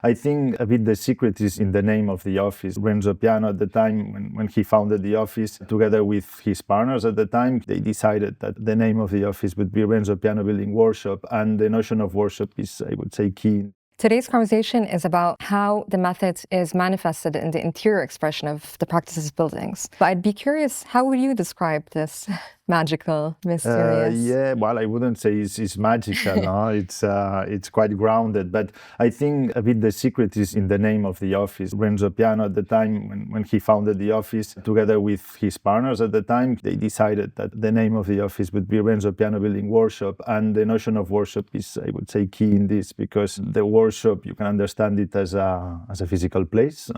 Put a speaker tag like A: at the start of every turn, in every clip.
A: I think a bit the secret is in the name of the office. Renzo Piano at the time, when he founded the office, together with his partners at the time, they decided that the name of the office would be Renzo Piano Building Workshop, and the notion of workshop is, I would say, key.
B: Today's conversation is about how the method is manifested in the interior expression of the practice's buildings. But I'd be curious, how would you describe this magical, mysterious?
A: Yeah, well, I wouldn't say it's magical, no? It's quite grounded, but I think a bit the secret is in the name of the office. Renzo Piano at the time, when he founded the office, together with his partners at the time, they decided that the name of the office would be Renzo Piano Building Workshop, and the notion of workshop is, I would say, key in this, because the workshop, you can understand it as a physical place.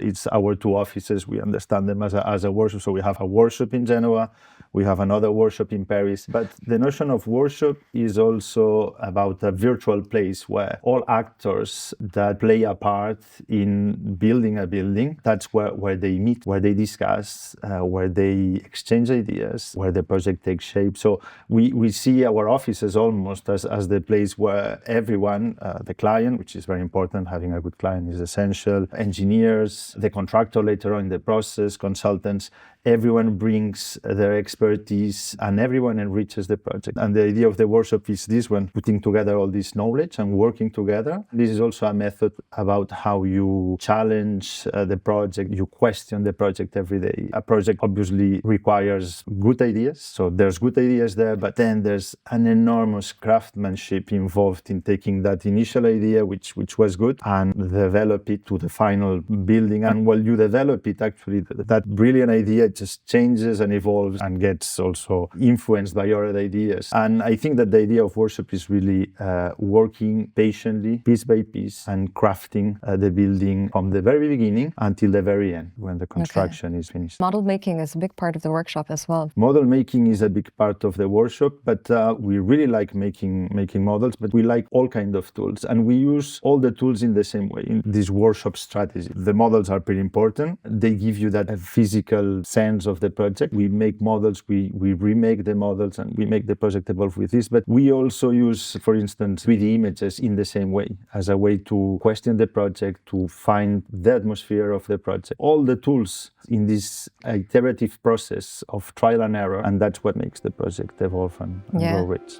A: It's our two offices, we understand them as a workshop, so we have a workshop in Genoa, we have another workshop in Paris. But the notion of workshop is also about a virtual place where all actors that play a part in building a building, that's where they meet, where they discuss, where they exchange ideas, where the project takes shape. So we see our offices almost as the place where everyone, the client, which is very important, having a good client is essential, engineers, the contractor later on in the process, consultants, everyone brings their expertise and everyone enriches the project. And the idea of the workshop is this one, putting together all this knowledge and working together. This is also a method about how you challenge the project, you question the project every day. A project obviously requires good ideas, so there's good ideas there, but then there's an enormous craftsmanship involved in taking that initial idea, which was good, and develop it to the final building. And while you develop it, actually, that brilliant idea just changes and evolves and gets also influenced by other ideas. And I think that the idea of workshop is really working patiently, piece by piece, and crafting the building from the very beginning until the very end, when the construction is finished.
B: Model making is a big part of the workshop as well.
A: Model making is a big part of the workshop, but we really like making models, but we like all kinds of tools. And we use all the tools in the same way in this workshop strategy. The models are pretty important. They give you that physical sense of the project. We make models, we remake the models, and we make the project evolve with this. But we also use, for instance, 3D images in the same way, as a way to question the project, to find the atmosphere of the project. All the tools in this iterative process of trial and error, and that's what makes the project evolve and grow rich.